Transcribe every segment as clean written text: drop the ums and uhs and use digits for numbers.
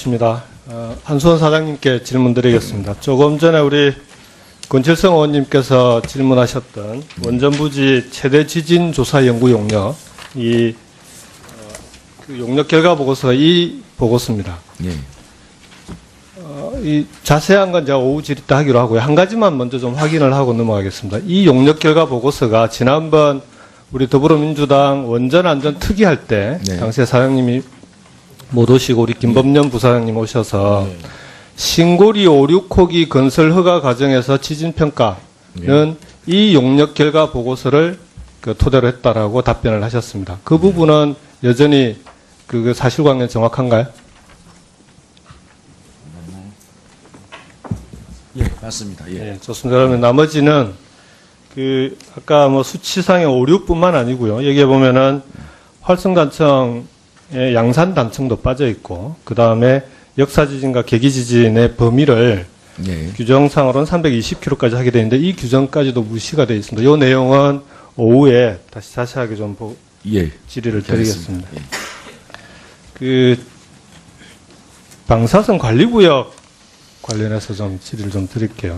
입니다. 한수원 사장님께 질문드리겠습니다. 조금 전에 우리 권칠성 의원님께서 질문하셨던 원전부지 최대 지진 조사 연구 용역, 그 용역 결과 보고서가 이 보고서입니다. 예. 이 자세한 건 제가 오후 질의 때 하기로 하고요. 한 가지만 먼저 좀 확인을 하고 넘어가겠습니다. 이 용역 결과 보고서가 지난번 우리 더불어민주당 원전안전 특위할 때 네. 당시에 사장님이 못 오시고 우리 김범년 부사장님 오셔서 신고리 5, 6호기 건설 허가 과정에서 지진평가는 이 용역 결과 보고서를 토대로 했다라고 답변을 하셨습니다. 그 부분은 여전히 그 사실관계는 정확한가요? 예, 맞습니다. 예. 예, 좋습니다. 그러면 나머지는 아까 수치상의 5, 6뿐만 아니고요. 여기에 보면은 활성단청의 양산단청도 빠져 있고, 그 다음에 역사지진과 계기지진의 범위를 예. 규정상으로는 320km까지 하게 되는데 이 규정까지도 무시가 되어 있습니다. 이 내용은 오후에 다시 자세하게 좀 예. 질의를 드리겠습니다. 예. 방사선 관리구역 관련해서 좀 질의를 좀 드릴게요.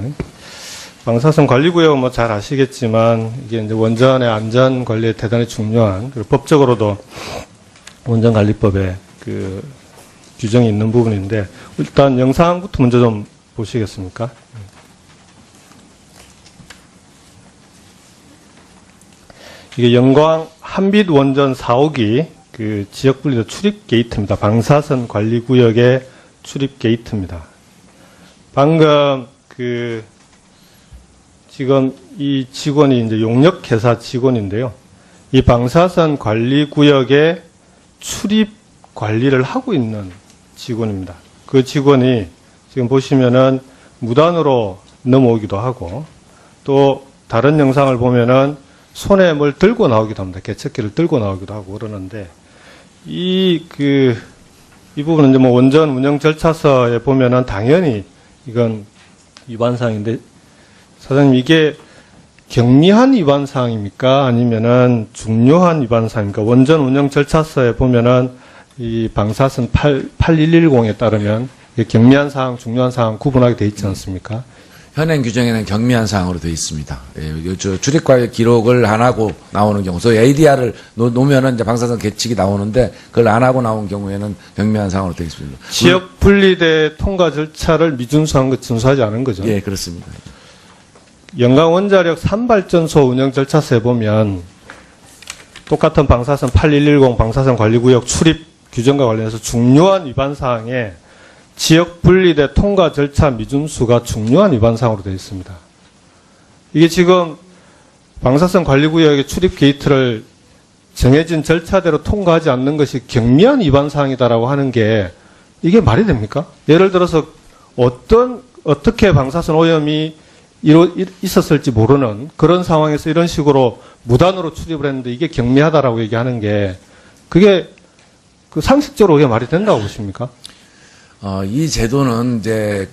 방사선 관리구역은 잘 아시겠지만 이게 이제 원전의 안전 관리에 대단히 중요한, 그리고 법적으로도 원전관리법에 규정이 있는 부분인데, 일단 영상부터 먼저 좀 보시겠습니까? 이게 영광 한빛 원전 4호기 지역 분리도 출입 게이트입니다. 방사선 관리구역의 출입 게이트입니다. 방금 지금 이 직원이 이제 용역회사 직원인데요. 이 방사선 관리구역의 출입 관리를 하고 있는 직원입니다. 그 직원이 지금 보시면은 무단으로 넘어오기도 하고, 또 다른 영상을 보면은 손에 뭘 들고 나오기도 합니다. 개척기를 들고 나오기도 하고 그러는데, 이 부분은 이제 원전 운영 절차서에 보면은 당연히 이건 위반사항인데, 사장님 이게 경미한 위반사항입니까? 아니면은 중요한 위반사항입니까? 원전 운영 절차서에 보면은 이 방사선 8110에 따르면 경미한 사항, 중요한 사항 구분하게 돼 있지 않습니까? 현행 규정에는 경미한 사항으로 되어 있습니다. 예, 출입과의 기록을 안 하고 나오는 경우, 소위 ADR을 놓으면은 이제 방사선 계측이 나오는데 그걸 안 하고 나온 경우에는 경미한 사항으로 되어 있습니다. 지역 분리대 통과 절차를 미준수한 것, 준수하지 않은 거죠? 예, 그렇습니다. 영광 원자력 3발전소 운영 절차서에 보면 똑같은 방사선 8110 방사선 관리구역 출입 규정과 관련해서 중요한 위반 사항에 지역 분리대 통과 절차 미준수가 중요한 위반 사항으로 되어 있습니다. 이게 지금 방사선 관리구역의 출입 게이트를 정해진 절차대로 통과하지 않는 것이 경미한 위반 사항이다라고 하는 게 이게 말이 됩니까? 예를 들어서 어떻게 방사선 오염이 있었을지 모르는 그런 상황에서 이런 식으로 무단으로 출입을 했는데 이게 경미하다라고 얘기하는 게 그게 상식적으로 그게 말이 된다고 보십니까? 이 제도는 이제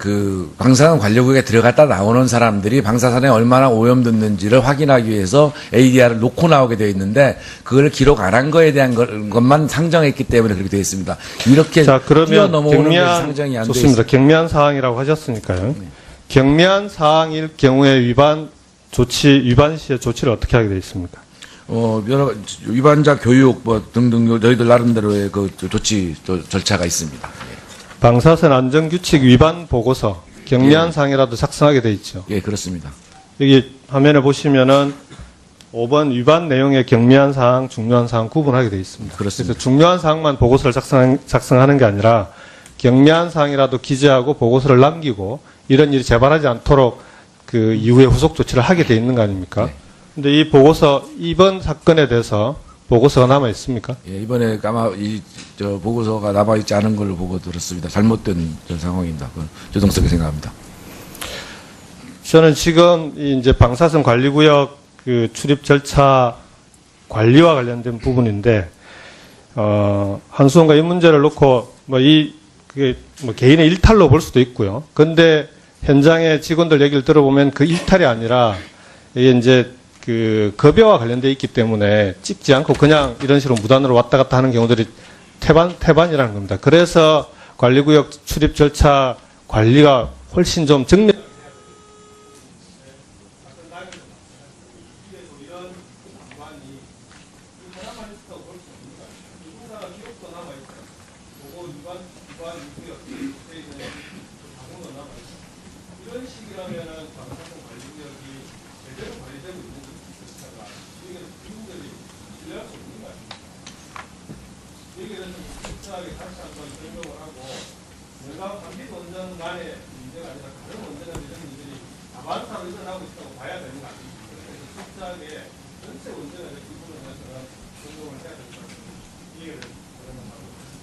방사선 관리구역에 들어갔다 나오는 사람들이 방사선에 얼마나 오염됐는지를 확인하기 위해서 ADR을 놓고 나오게 되어 있는데 그걸 기록 안 한 거에 대한 것만 상정했기 때문에 그렇게 되어 있습니다. 이렇게 뛰어넘어오는 것이 상정이 안 되어 있습니다. 경미한 사항이라고 하셨으니까요. 경미한 사항일 경우에 위반 시에 조치를 어떻게 하게 되어 있습니까? 여러 위반자 교육 등등 저희들 나름대로의 조치 절차가 있습니다. 방사선 안전규칙 위반 보고서 경미한 사항이라도 작성하게 돼 있죠. 예, 그렇습니다. 여기 화면에 보시면은 5번 위반 내용의 경미한 사항, 중요한 사항 구분하게 돼 있습니다. 그렇습니다. 그래서 중요한 사항만 보고서를 작성하는 게 아니라 경미한 사항이라도 기재하고 보고서를 남기고 이런 일이 재발하지 않도록 이후에 후속 조치를 하게 돼 있는 거 아닙니까? 네. 근데 이 보고서, 이번 사건에 대해서 보고서가 남아 있습니까? 예, 이번에 아마 보고서가 남아있지 않은 걸로 보고 들었습니다. 잘못된 상황입니다. 조동석이 생각합니다. 저는 지금 이제 방사선 관리구역 출입 절차 관리와 관련된 부분인데, 한수원가 이 문제를 놓고 개인의 일탈로 볼 수도 있고요. 근데 현장의 직원들 얘기를 들어보면 그 일탈이 아니라 이게 이제 급여와 관련돼 있기 때문에 찍지 않고 그냥 이런 식으로 무단으로 왔다 갔다 하는 경우들이 태반이라는 겁니다. 그래서 관리구역 출입 절차 관리가 훨씬 좀 정면.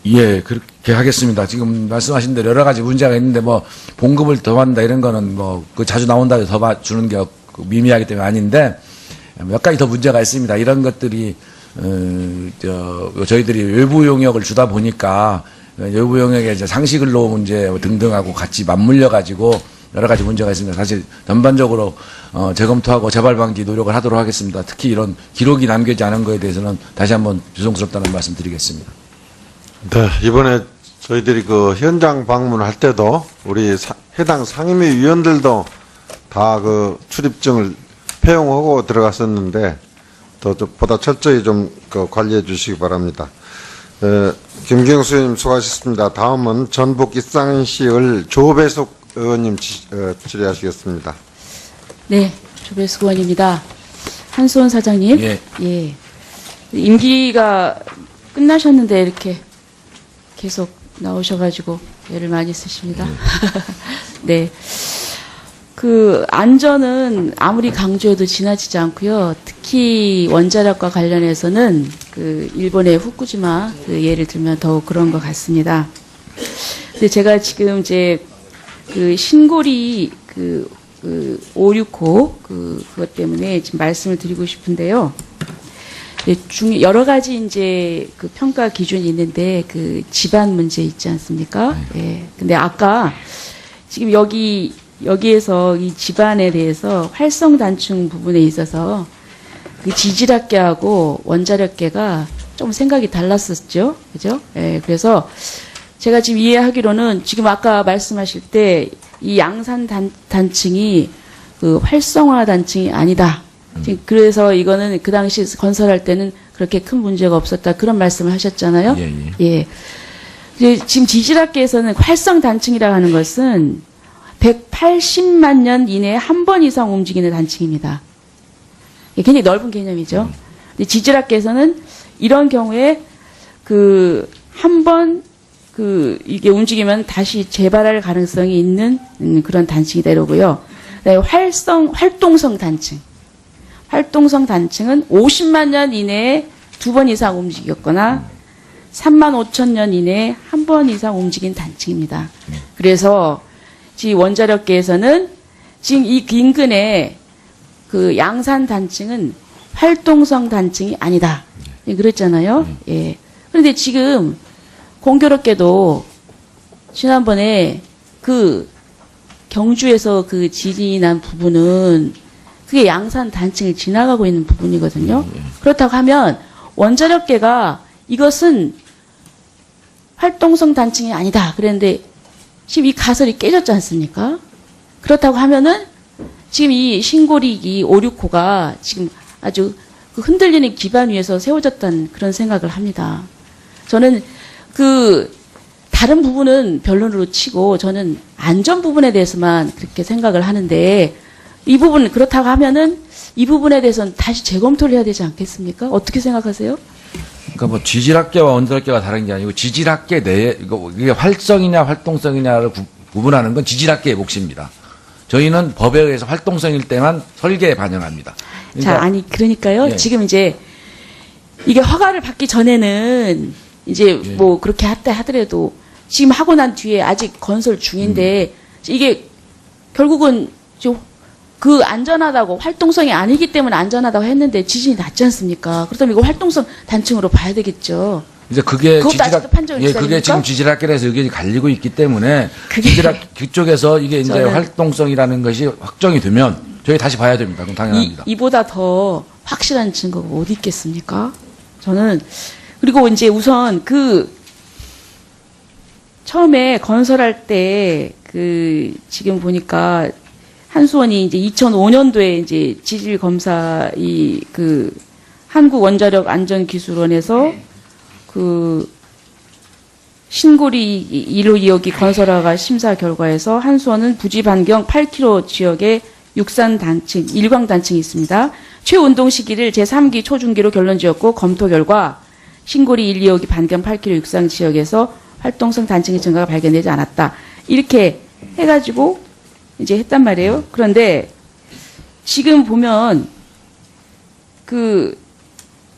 예, 그렇게 하겠습니다. 지금 말씀하신 대로 여러 가지 문제가 있는데 뭐 봉급을 더 받는다 이런 거는 뭐 그 자주 나온다 해서 더 주는 게 미미하기 때문에 아닌데 몇 가지 더 문제가 있습니다. 이런 것들이 저희들이 외부 용역을 주다 보니까 외부 용역의 이제 상시근로 문제 등등하고 같이 맞물려 가지고 여러 가지 문제가 있습니다. 사실 전반적으로 재검토하고 재발 방지 노력을 하도록 하겠습니다. 특히 이런 기록이 남겨지지 않은 거에 대해서는 다시 한번 죄송스럽다는 말씀 드리겠습니다. 네, 이번에 저희들이 그 현장 방문할 때도 우리 해당 상임위 위원들도 다 그 출입증을 폐용하고 들어갔었는데 더 보다 철저히 좀 그 관리해 주시기 바랍니다. 김경수 의원님 수고하셨습니다. 다음은 전북 이상시을 조배숙 의원님 질의하시겠습니다. 네, 조배숙 의원입니다. 한수원 사장님. 예. 예. 임기가 끝나셨는데 이렇게 계속 나오셔가지고 애를 많이 쓰십니다. 네. 그 안전은 아무리 강조해도 지나치지 않고요. 특히 원자력과 관련해서는 그 일본의 후쿠시마 그 예를 들면 더욱 그런 것 같습니다. 근데 제가 지금 이제 그 신고리 그 569 그것 때문에 지금 말씀을 드리고 싶은데요. 여러 가지 이제 그 평가 기준이 있는데 그 집안 문제 있지 않습니까? 예. 근데 아까 지금 여기에서 이 집안에 대해서 활성 단층 부분에 있어서 그 지질학계하고 원자력계가 좀 생각이 달랐었죠. 그죠? 예. 그래서 제가 지금 이해하기로는 지금 아까 말씀하실 때 이 양산 단층이 그 활성화 단층이 아니다. 그래서 이거는 그 당시 건설할 때는 그렇게 큰 문제가 없었다. 그런 말씀을 하셨잖아요. 예. 지금 지질학계에서는 활성 단층이라고 하는 것은 180만 년 이내에 한 번 이상 움직이는 단층입니다. 굉장히 넓은 개념이죠. 근데 지질학계에서는 이런 경우에 그 한 번 이게 움직이면 다시 재발할 가능성이 있는 그런 단층이다 이러고요. 활동성 단층. 활동성 단층은 50만 년 이내에 2번 이상 움직였거나 3만 5천 년 이내에 한 번 이상 움직인 단층입니다. 그래서 지금 원자력계에서는 지금 이 인근에 그 양산 단층은 활동성 단층이 아니다. 그랬잖아요. 예. 그런데 지금 공교롭게도 지난번에 그 경주에서 그 지진이 난 부분은 그게 양산 단층을 지나가고 있는 부분이거든요. 그렇다고 하면 원자력계가 이것은 활동성 단층이 아니다. 그랬는데 지금 이 가설이 깨졌지 않습니까? 그렇다고 하면은 지금 이 신고리기 569가 지금 아주 그 흔들리는 기반 위에서 세워졌다는 그런 생각을 합니다. 저는 그 다른 부분은 변론으로 치고 저는 안전 부분에 대해서만 그렇게 생각을 하는데 이 부분 그렇다고 하면은 이 부분에 대해서는 다시 재검토를 해야 되지 않겠습니까? 어떻게 생각하세요? 그러니까 뭐 지질학계와 원자력계가 다른 게 아니고 지질학계 내에 이게 활성이냐 활동성이냐를 구분하는 건 지질학계의 몫입니다. 저희는 법에 의해서 활동성일 때만 설계에 반영합니다. 그러니까 자, 아니 그러니까요. 예. 지금 이제 이게 허가를 받기 전에는 이제 뭐 그렇게 하더라도 지금 하고 난 뒤에 아직 건설 중인데 이게 결국은 그 안전하다고 활동성이 아니기 때문에 안전하다고 했는데 지진이 났지 않습니까? 그렇다면 이거 활동성 단층으로 봐야 되겠죠. 이제 그게 그것도 아직도 판정을 예, 그게 지금 지질학계에서 의견이 갈리고 있기 때문에 지질학 그쪽에서 이게 이제 저는 활동성이라는 것이 확정이 되면 저희 다시 봐야 됩니다. 그럼 당연합니다. 이보다 더 확실한 증거가 어디 있겠습니까? 저는 그리고 이제 우선 그 처음에 건설할 때 지금 보니까 한수원이 이제 2005년도에 이제 지질 검사 한국원자력안전기술원에서 신고리 1호 2호기 건설화가 심사 결과에서 한수원은 부지 반경 8km 지역에 육산 단층, 일광 단층이 있습니다. 최운동 시기를 제3기 초중기로 결론지었고 검토 결과 신고리 1, 2호기 반경 8km 육상 지역에서 활동성 단층의 증가가 발견되지 않았다. 이렇게 해가지고 이제 했단 말이에요. 그런데 지금 보면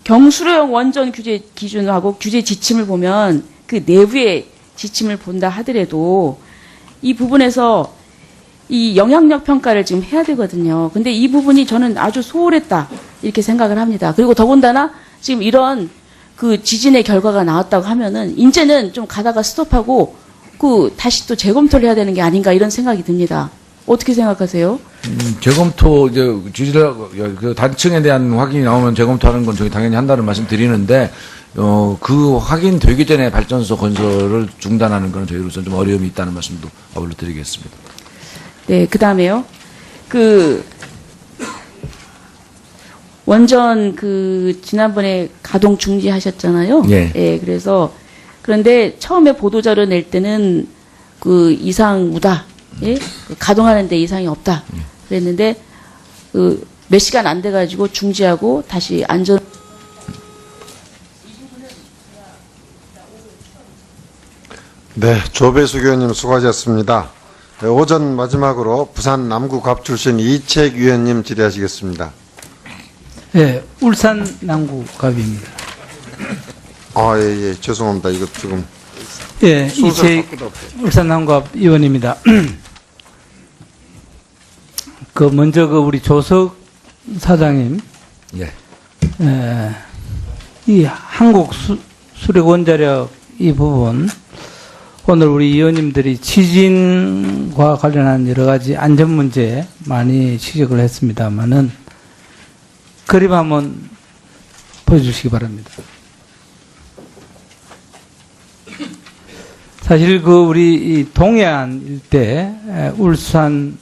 경수로용 원전 규제 기준하고 규제 지침을 보면 그 내부의 지침을 본다 하더라도 이 부분에서 이 영향력 평가를 지금 해야 되거든요. 근데 이 부분이 저는 아주 소홀했다 이렇게 생각을 합니다. 그리고 더군다나 지금 이런 지진의 결과가 나왔다고 하면은 이제는 좀 가다가 스톱하고 다시 또 재검토를 해야 되는 게 아닌가 이런 생각이 듭니다. 어떻게 생각하세요? 재검토 단층에 대한 확인이 나오면 재검토하는 건 저희 당연히 한다는 말씀 드리는데 그 확인되기 전에 발전소 건설을 중단하는 건 저희로서 좀 어려움이 있다는 말씀도 어불로 드리겠습니다. 네, 그다음에요. 원전 지난번에 가동 중지하셨잖아요. 예. 예, 그런데 처음에 보도자료 낼 때는 이상 무다. 예? 가동하는데 이상이 없다. 그랬는데 몇 시간 안 돼가지고 중지하고 다시 안전. 네, 조배수 의원님 수고하셨습니다. 네, 오전 마지막으로 부산 남구갑 출신 이책 위원님 질의하시겠습니다. 예, 울산 남구갑입니다. 예, 죄송합니다. 이거 지금 예, 순서를 이책 바꾸다 없어요. 울산 남구갑 의원입니다. 먼저 우리 조석 사장님, 예. 이 한국 수력 원자력 이 부분, 오늘 우리 의원님들이 지진과 관련한 여러 가지 안전 문제 많이 지적을 했습니다만은, 그림 한번 보여주시기 바랍니다. 사실 우리 이 동해안 일대, 울산,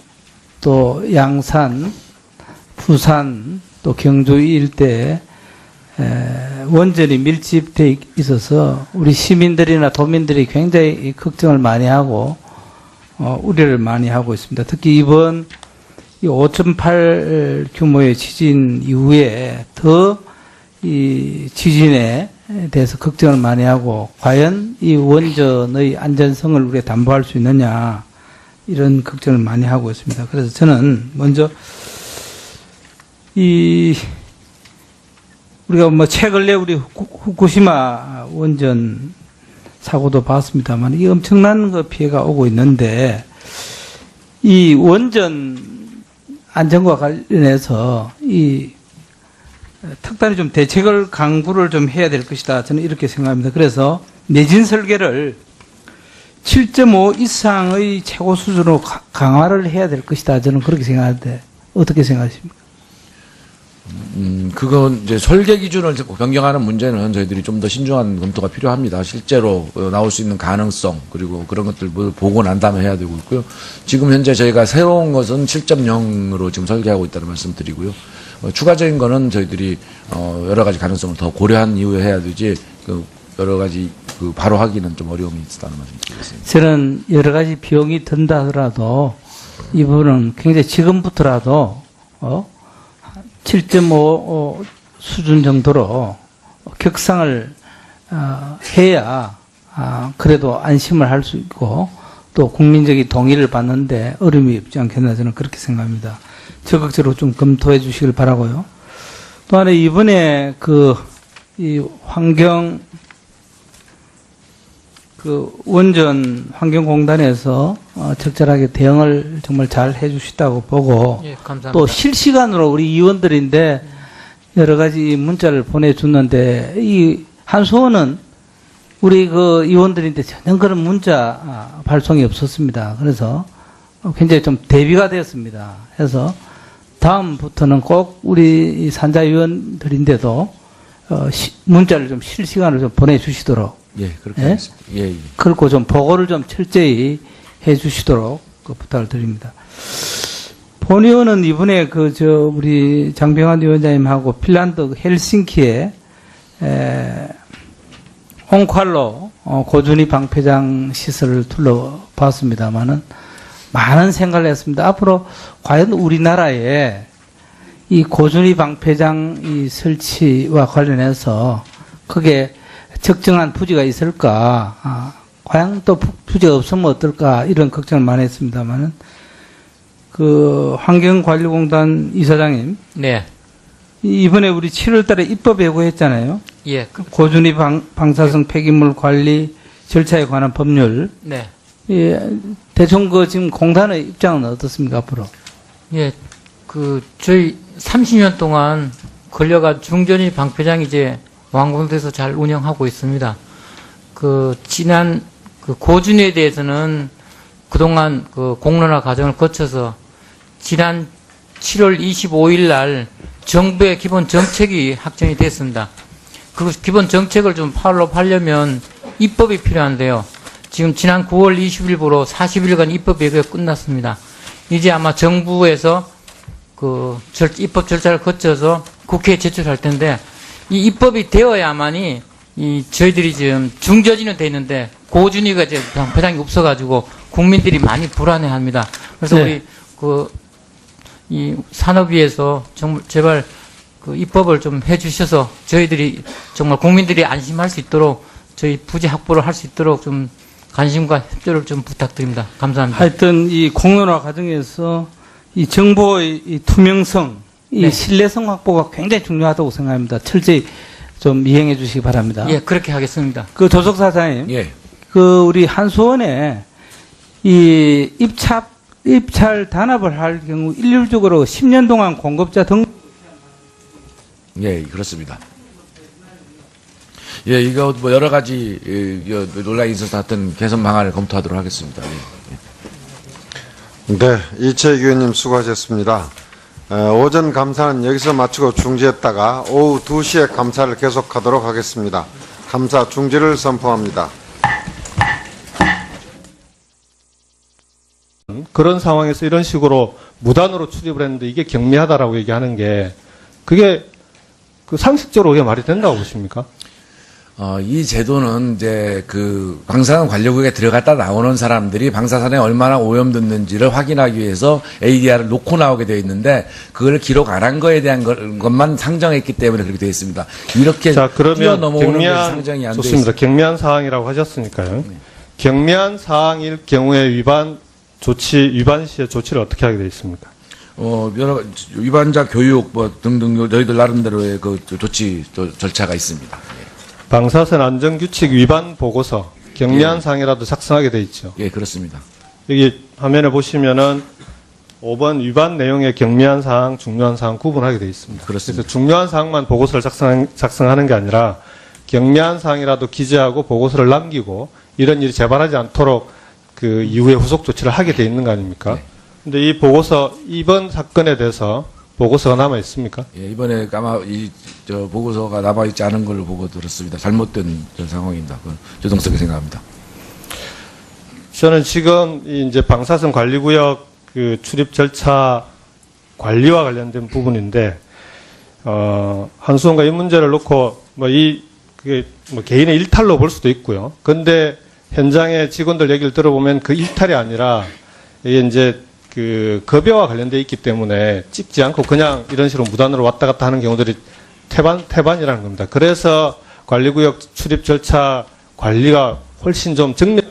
또 양산, 부산, 또 경주 일대에 원전이 밀집되어 있어서 우리 시민들이나 도민들이 굉장히 걱정을 많이 하고 우려를 많이 하고 있습니다. 특히 이번 5.8 규모의 지진 이후에 더 이 지진에 대해서 걱정을 많이 하고 과연 이 원전의 안전성을 우리가 담보할 수 있느냐 이런 걱정을 많이 하고 있습니다. 그래서 저는 먼저 우리가 최근에 우리 후쿠시마 원전 사고도 봤습니다만 이 엄청난 피해가 오고 있는데 이 원전 안전과 관련해서 특단히 좀 대책을 강구를 좀 해야 될 것이다. 저는 이렇게 생각합니다. 그래서 내진 설계를 7.5 이상의 최고 수준으로 강화를 해야 될 것이다. 저는 그렇게 생각하는데 어떻게 생각하십니까? 그건 이제 설계 기준을 변경하는 문제는 저희들이 좀 더 신중한 검토가 필요합니다. 실제로 나올 수 있는 가능성 그리고 그런 것들 보고 난 다음에 해야 되고 있고요. 지금 현재 저희가 새로운 것은 7.0으로 지금 설계하고 있다는 말씀 드리고요. 추가적인 거는 저희들이 여러 가지 가능성을 더 고려한 이후에 해야 되지 여러 가지 바로 하기는 좀 어려움이 있다는 말씀 드리겠습니다. 저는 여러 가지 비용이 든다 하더라도 이 부분은 굉장히 지금부터라도 7.5 수준 정도로 격상을 해야 그래도 안심을 할 수 있고 또 국민적인 동의를 받는데 어려움이 없지 않겠나 저는 그렇게 생각합니다. 적극적으로 좀 검토해 주시길 바라고요. 또 하나 이번에 이 원전 환경공단에서 적절하게 대응을 정말 잘 해주시다고 보고 예, 감사합니다. 또 실시간으로 우리 의원들인데 여러 가지 문자를 보내줬는데 이 한수원은 우리 의원들인데 전혀 그런 문자 발송이 없었습니다. 그래서 굉장히 좀 대비가 되었습니다. 그래서 다음부터는 꼭 우리 산자 의원들인데도 문자를 좀 실시간으로 좀 보내주시도록 예, 그렇게 예? 하겠습니다. 예, 예. 그리고 좀 보고를 좀 철저히 해 주시도록 그 부탁을 드립니다. 본 의원은 이번에 우리 장병환 위원장님하고 핀란드 헬싱키에 홍칼로 고준희 방패장 시설을 둘러봤습니다만은 많은 생각을 했습니다. 앞으로 과연 우리나라에 이 고준희 방패장 이 설치와 관련해서 그게 적정한 부지가 있을까? 과연 또 부지가 없으면 어떨까? 이런 걱정을 많이 했습니다만은 환경관리공단 이사장님, 네, 이번에 우리 7월 달에 입법 예고했잖아요. 예, 고준위 방사성 폐기물 관리 절차에 관한 법률. 네, 예, 대충 지금 공단의 입장은 어떻습니까, 앞으로? 예, 저희 30년 동안 걸려가 중전이 방패장이 이제 완공돼서 잘 운영하고 있습니다. 지난 고준위에 대해서는 그동안 공론화 과정을 거쳐서 지난 7월 25일 날 정부의 기본 정책이 확정이 됐습니다. 그 기본 정책을 좀 팔로우하려면 입법이 필요한데요. 지금 지난 9월 20일부로 40일간 입법 예고가 끝났습니다. 이제 아마 정부에서 입법 절차를 거쳐서 국회에 제출할 텐데 이 입법이 되어야만이 저희들이 지금 중저지는 돼 있는데 고준위가 이제 방패장이 없어가지고 국민들이 많이 불안해합니다. 그래서 네. 우리 이 산업위에서 정말 제발 입법을 좀 해주셔서 저희들이 정말 국민들이 안심할 수 있도록 저희 부지 확보를 할 수 있도록 좀 관심과 협조를 좀 부탁드립니다. 감사합니다. 하여튼 이 공론화 과정에서 이 정보의 이 투명성, 이 네. 신뢰성 확보가 굉장히 중요하다고 생각합니다. 철저히 좀 이행해 주시기 바랍니다. 예, 그렇게 하겠습니다. 조석사장님, 예. 우리 한수원에 이 입찰 단합을 할 경우 일률적으로 10년 동안 공급자 등 예, 그렇습니다. 예, 이거 뭐 여러 가지 논란이 있어서 하여튼 개선 방안을 검토하도록 하겠습니다. 예. 네, 이채익 의원님 수고하셨습니다. 오전 감사는 여기서 마치고 중지했다가 오후 2시에 감사를 계속하도록 하겠습니다. 감사 중지를 선포합니다. 그런 상황에서 이런 식으로 무단으로 출입을 했는데 이게 경미하다라고 얘기하는 게 그게 상식적으로 그게 말이 된다고 보십니까? 이 제도는 이제 방사선 관리국에 들어갔다 나오는 사람들이 방사선에 얼마나 오염됐는지를 확인하기 위해서 ADR을 놓고 나오게 되어 있는데 그걸 기록 안 한 거에 대한 것만 상정했기 때문에 그렇게 되어 있습니다. 이렇게 자, 그러면 뛰어넘어오는 것이 상정이 안 되어 있습니다. 좋습니다. 경미한 사항이라고 하셨으니까요. 경미한 사항일 경우에 위반 시에 조치를 어떻게 하게 되어 있습니까? 여러 위반자 교육 등등 너희들 나름대로의 조치 절차가 있습니다. 방사선 안전규칙 위반 보고서 경미한 사항이라도 작성하게 돼 있죠. 예, 그렇습니다. 여기 화면에 보시면은 5번 위반 내용의 경미한 사항, 중요한 사항 구분하게 돼 있습니다. 그렇습니다. 그래서 중요한 사항만 보고서를 작성하는 게 아니라 경미한 사항이라도 기재하고 보고서를 남기고 이런 일이 재발하지 않도록 이후에 후속 조치를 하게 돼 있는 거 아닙니까? 네. 근데 이 보고서 이번 사건에 대해서 보고서가 남아 있습니까? 예, 이번에 아마 보고서가 남아있지 않은 걸로 보고 들었습니다. 잘못된 상황입니다. 조동석이 생각합니다. 저는 지금 이제 방사선 관리구역 출입 절차 관리와 관련된 부분인데, 한수원과 이 문제를 놓고 그게 개인의 일탈로 볼 수도 있고요. 근데 현장의 직원들 얘기를 들어보면 그 일탈이 아니라 이게 이제 급여와 관련돼 있기 때문에 찍지 않고 그냥 이런 식으로 무단으로 왔다 갔다 하는 경우들이 태반이라는 겁니다. 그래서 관리구역 출입 절차 관리가 훨씬 좀 정면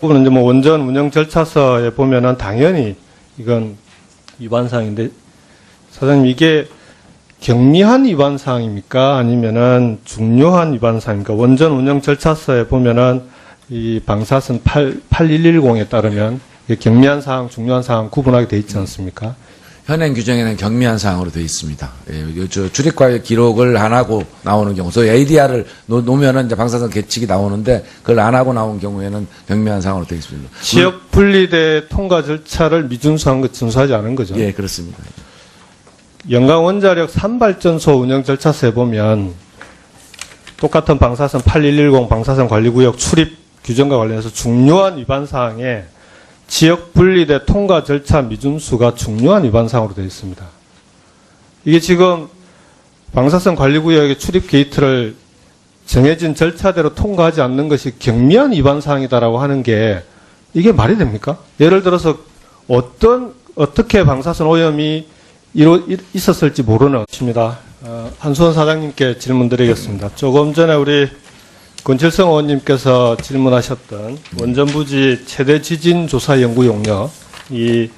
부분은 이제 원전 운영 절차서에 보면은 당연히 이건 위반 사항인데 사장님 이게 경미한 위반 사항입니까? 아니면은 중요한 위반 사항입니까? 원전 운영 절차서에 보면은 이 방사선 8110에 따르면 이게 경미한 사항, 중요한 사항 구분하게 돼 있지 않습니까? 현행 규정에는 경미한 사항으로 되어 있습니다. 예, 출입과의 기록을 안 하고 나오는 경우, 소위 ADR을 놓으면은 이제 방사선 계측이 나오는데 그걸 안 하고 나온 경우에는 경미한 사항으로 되어 있습니다. 지역 분리대 통과 절차를 미준수한 것 준수하지 않은 거죠. 예, 그렇습니다. 영광 원자력 3발전소 운영 절차서에 보면 똑같은 방사선 8110 방사선 관리구역 출입 규정과 관련해서 중요한 위반 사항에 지역 분리대 통과 절차 미준수가 중요한 위반 사항으로 되어 있습니다. 이게 지금 방사선 관리구역의 출입 게이트를 정해진 절차대로 통과하지 않는 것이 경미한 위반 사항이다라고 하는 게 이게 말이 됩니까? 예를 들어서 어떻게 방사선 오염이 있었을지 모르는 것입니다. 한수원 사장님께 질문드리겠습니다. 조금 전에 우리 권칠성 의원님께서 질문하셨던 원전부지 최대 지진 조사 연구 용역, 그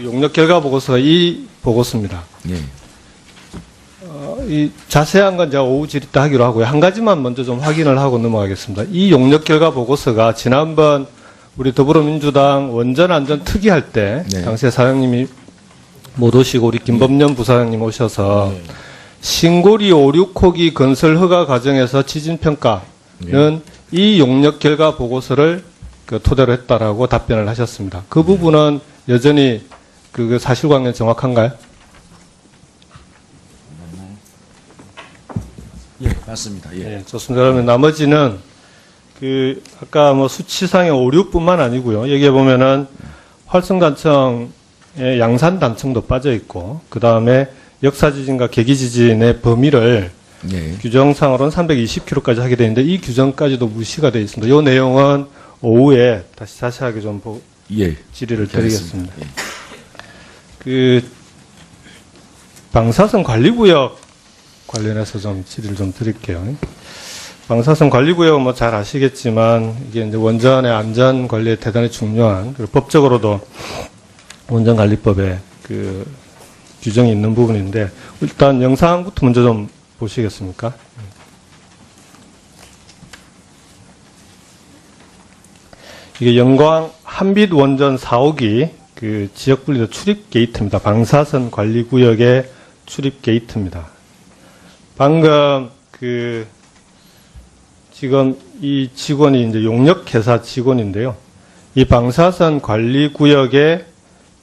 용역 결과 보고서가 이 보고서입니다. 예. 이 자세한 건 제가 오후 질의때 하기로 하고요. 한 가지만 먼저 좀 확인을 하고 넘어가겠습니다. 이 용역 결과 보고서가 지난번 우리 더불어민주당 원전안전 특위할 때 네. 당시에 사장님이 못 오시고 우리 김범년 부사장님 오셔서 신고리 5, 6호기 건설 허가 과정에서 지진평가는 이 용역 결과 보고서를 토대로 했다라고 답변을 하셨습니다. 그 부분은 여전히 그 사실관계는 정확한가요? 예, 맞습니다. 예. 네, 좋습니다. 그러면 나머지는 아까 뭐 수치상의 오류뿐만 아니고요. 여기에 보면은 활성단청의 양산단청도 빠져 있고, 그 다음에 역사지진과 계기지진의 범위를 예. 규정상으로는 320km까지 하게 되어 있는데 이 규정까지도 무시가 되어 있습니다. 이 내용은 오후에 다시 자세하게 좀 예. 질의를 그렇게 드리겠습니다. 하겠습니다. 방사선 관리구역 관련해서 좀 질의를 좀 드릴게요. 방사선 관리구역은 뭐 잘 아시겠지만 이게 이제 원전의 안전 관리에 대단히 중요한, 그리고 법적으로도 원전관리법에 규정이 있는 부분인데, 일단 영상부터 먼저 좀 보시겠습니까? 이게 영광 한빛 원전 4호기 지역 분리대 출입 게이트입니다. 방사선 관리구역의 출입 게이트입니다. 방금 지금 이 직원이 이제 용역회사 직원인데요. 이 방사선 관리구역의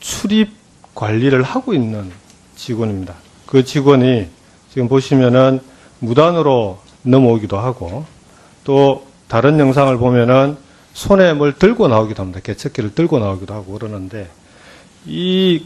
출입 관리를 하고 있는 직원입니다. 그 직원이 지금 보시면은 무단으로 넘어오기도 하고, 또 다른 영상을 보면은 손에 뭘 들고 나오기도 합니다. 개척기를 들고 나오기도 하고 그러는데, 이